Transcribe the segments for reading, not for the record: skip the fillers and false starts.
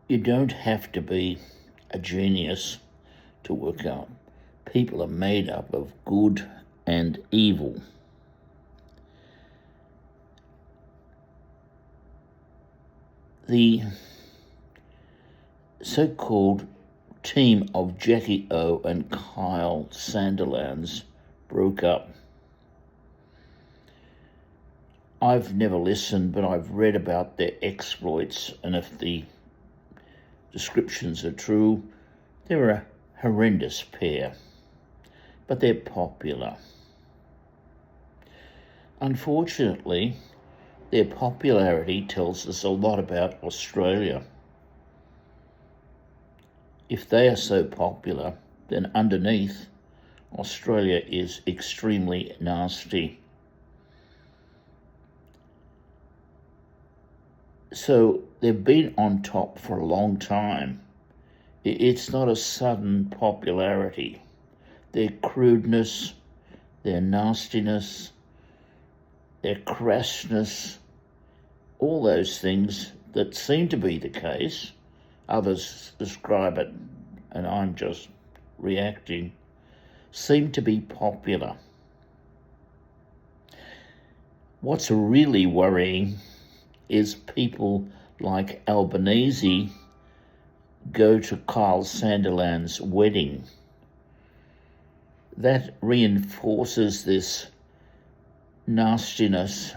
You don't have to be a genius to work out people are made up of good and evil. The so-called team of Jackie O and Kyle Sandilands broke up. I've never listened, but I've read about their exploits, and if the descriptions are true, they're a horrendous pair, but they're popular. Unfortunately, their popularity tells us a lot about Australia. If they are so popular, then underneath, Australia is extremely nasty. So they've been on top for a long time. It's not a sudden popularity. Their crudeness, their nastiness, their crassness, all those things that seem to be the case, others describe it, and I'm just reacting, seem to be popular. What's really worrying is people like Albanese go to Kyle Sandilands' wedding. That reinforces this nastiness,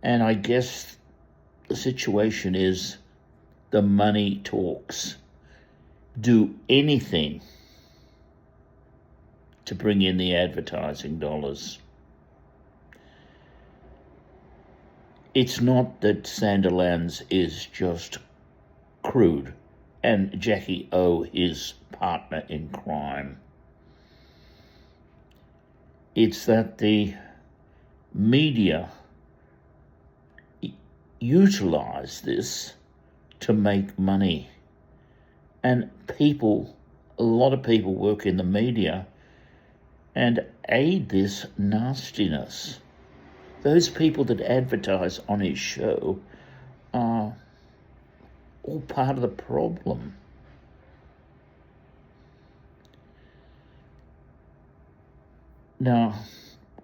and I guess the situation is the money talks. Do anything to bring in the advertising dollars. It's not that Sandilands is just crude and Jackie O his partner in crime. It's that the media utilize this to make money. And a lot of people work in the media and aid this nastiness. Those people that advertise on his show are all part of the problem. Now,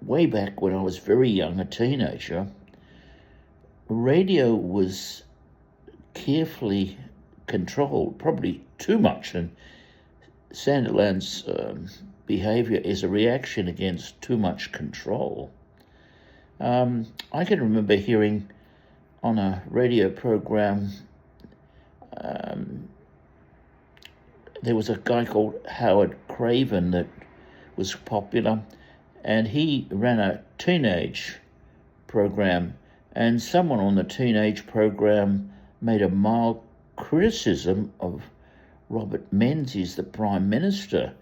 way back when I was very young, a teenager, radio was carefully controlled, probably too much, and Sandilands' behaviour is a reaction against too much control. I can remember hearing on a radio program, there was a guy called Howard Craven that was popular, and he ran a teenage program, and someone on the teenage program made a mild criticism of Robert Menzies, the Prime Minister,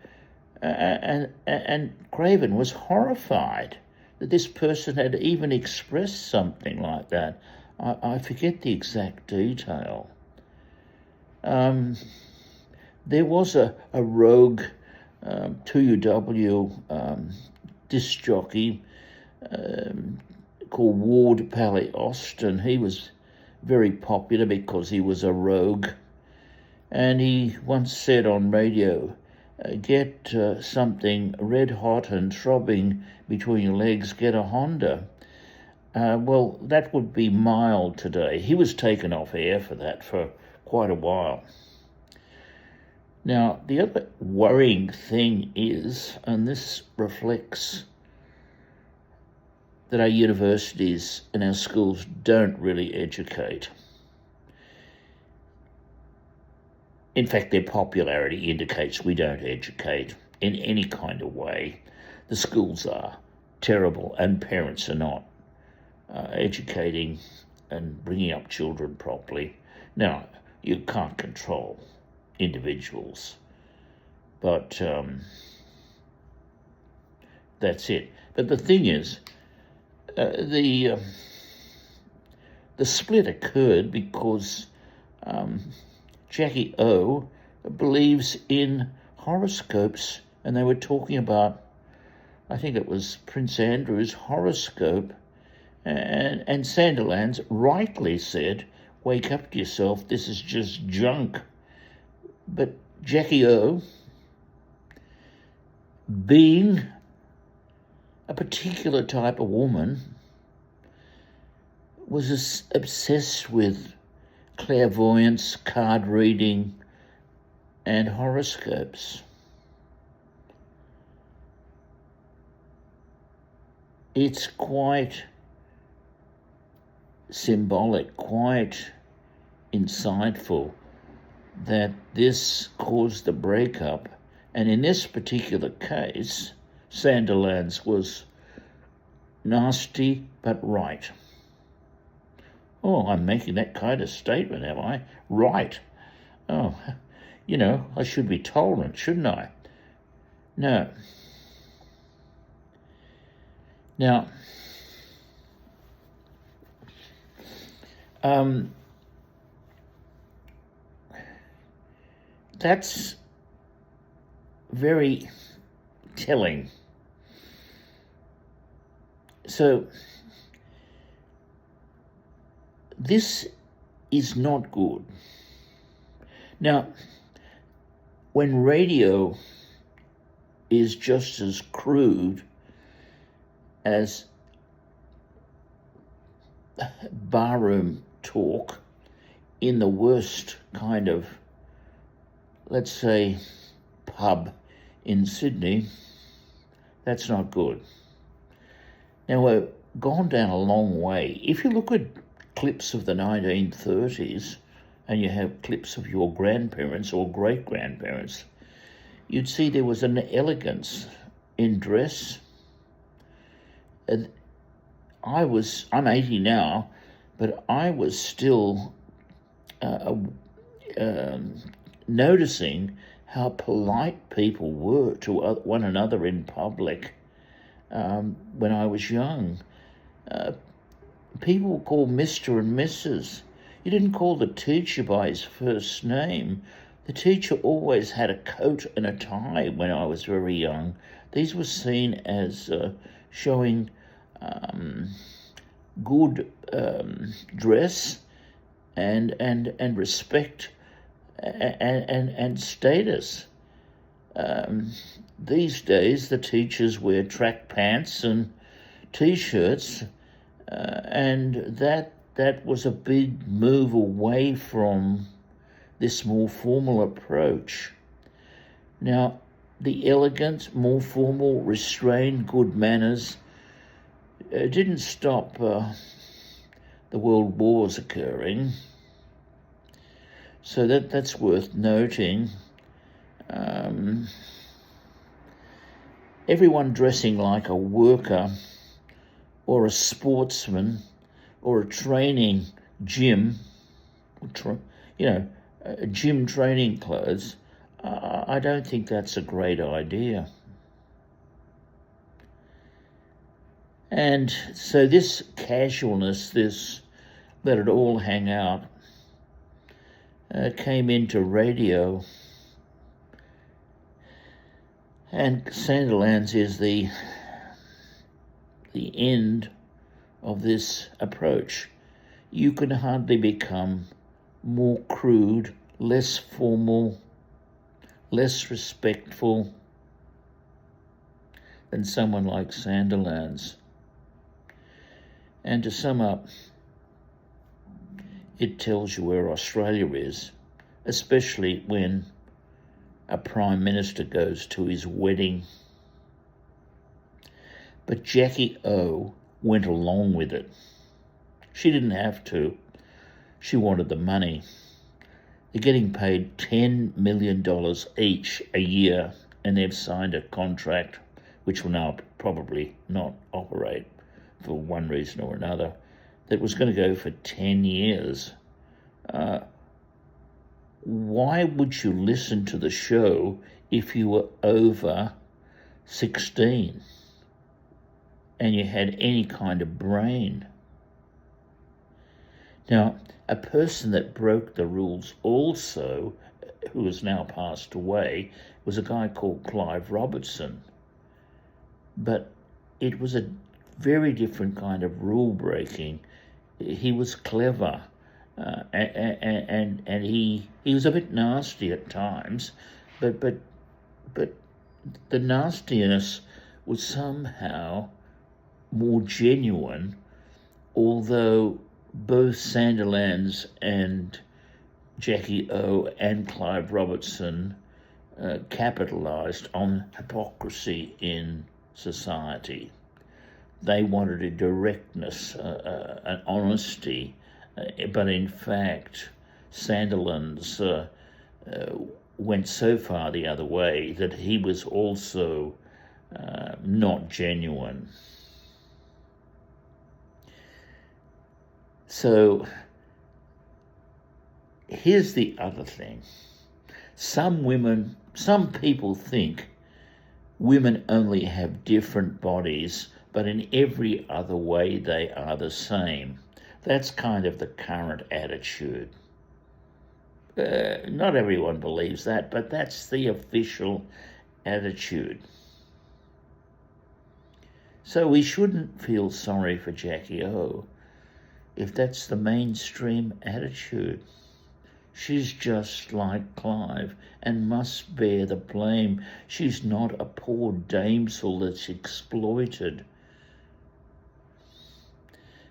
and Craven was horrified that this person had even expressed something like that. I forget the exact detail. There was a rogue 2UW disc jockey called Ward Pally Austin. He was very popular because he was a rogue, and he once said on radio, get something red hot and throbbing between your legs, get a Honda. Well, that would be mild today. He was taken off air for that for quite a while. Now, the other worrying thing is, and this reflects that our universities and our schools don't really educate. In fact, their popularity indicates we don't educate in any kind of way. The schools are terrible and parents are not educating and bringing up children properly. Now, you can't control individuals, but that's it. But the thing is, the split occurred because Jackie O believes in horoscopes, and they were talking about, I think it was Prince Andrew's horoscope, and Sandilands rightly said, wake up to yourself, this is just junk. But Jackie O, being a particular type of woman, was obsessed with clairvoyance, card reading, and horoscopes. It's quite symbolic, quite insightful that this caused the breakup. And in this particular case, Sandilands was nasty but right. Oh, I'm making that kind of statement, am I? Right. Oh, I should be tolerant, shouldn't I? No. Now, that's very telling. So, this is not good. Now, when radio is just as crude as barroom talk in the worst kind of, let's say, pub in Sydney, that's not good. Now, we've gone down a long way. If you look at clips of the 1930s and you have clips of your grandparents or great-grandparents, you'd see there was an elegance in dress. And I'm 80 now, but I was still noticing how polite people were to one another in public when I was young. People were called Mr. and Mrs. You didn't call the teacher by his first name. The teacher always had a coat and a tie when I was very young. These were seen as showing good dress and respect and status. These days, the teachers wear track pants and T-shirts, and that was a big move away from this more formal approach. Now, the elegant, more formal, restrained, good manners didn't stop the world wars occurring. So that's worth noting. Everyone dressing like a worker or a sportsman or a training gym, gym training clothes, I don't think that's a great idea. And so this casualness, this let it all hang out, came into radio. And Sandilands is the end of this approach. You can hardly become more crude, less formal, less respectful than someone like Sandilands. And to sum up, it tells you where Australia is, especially when a Prime Minister goes to his wedding. But Jackie O went along with it. She didn't have to. She wanted the money. They're getting paid $10 million each a year, and they've signed a contract which will now probably not operate for one reason or another, that was going to go for 10 years. Why would you listen to the show if you were over 16 and you had any kind of brain? Now, a person that broke the rules also, who has now passed away, was a guy called Clive Robertson. But it was a very different kind of rule breaking. He was clever. and he was a bit nasty at times, but the nastiness was somehow more genuine, although both Sandilands and Jackie O and Clive Robertson capitalised on hypocrisy in society. They wanted a directness, an honesty, but in fact, Sandilands went so far the other way that he was also not genuine. So here's the other thing. Some people think women only have different bodies, but in every other way they are the same. That's kind of the current attitude. Not everyone believes that, but that's the official attitude. So we shouldn't feel sorry for Jackie O if that's the mainstream attitude. She's just like Clive and must bear the blame. She's not a poor damsel that's exploited.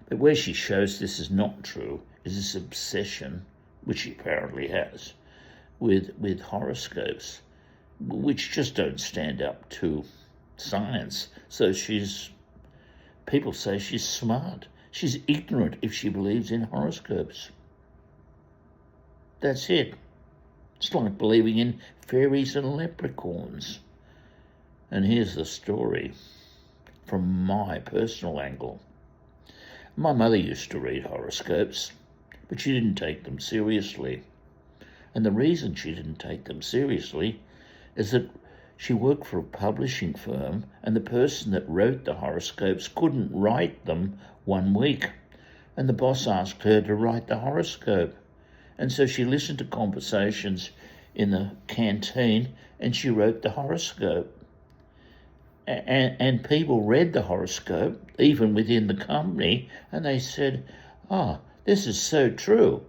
But where she shows this is not true is this obsession, which she apparently has, with horoscopes, which just don't stand up to science. So people say she's smart. She's ignorant if she believes in horoscopes. That's it. It's like believing in fairies and leprechauns. And here's the story from my personal angle. My mother used to read horoscopes, but she didn't take them seriously. And the reason she didn't take them seriously is that she worked for a publishing firm, and the person that wrote the horoscopes couldn't write them 1 week. And the boss asked her to write the horoscope. And so she listened to conversations in the canteen and she wrote the horoscope. And people read the horoscope, even within the company, and they said, this is so true.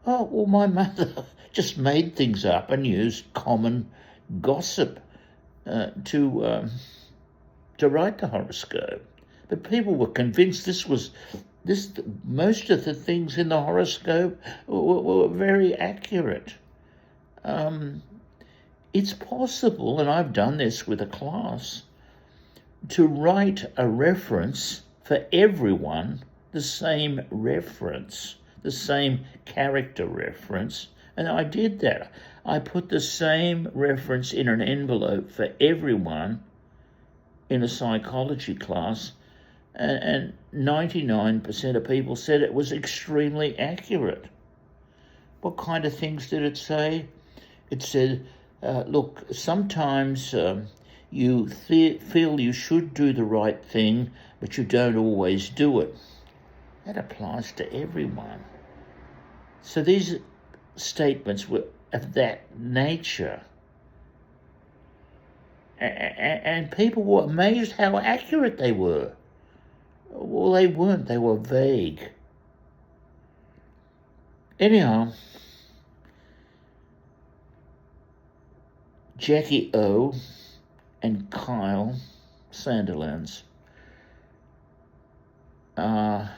Oh, well, my mother just made things up and used common gossip to write the horoscope. But people were convinced most of the things in the horoscope were very accurate. It's possible, and I've done this with a class, to write a reference for everyone, the same reference, the same character reference, and I did that. I put the same reference in an envelope for everyone in a psychology class, and 99% of people said it was extremely accurate. What kind of things did it say? It said, look, sometimes you feel you should do the right thing, but you don't always do it. That applies to everyone. So these statements were of that nature. And people were amazed how accurate they were. Well, they weren't. They were vague. Anyhow, Jackie O and Kyle Sandilands are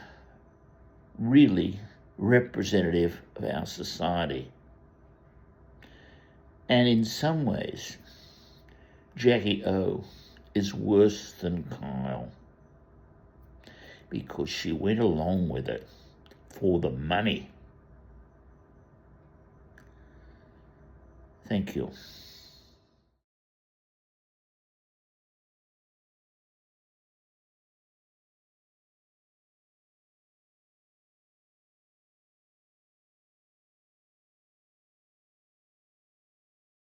really representative of our society. And in some ways, Jackie O is worse than Kyle because she went along with it for the money. Thank you.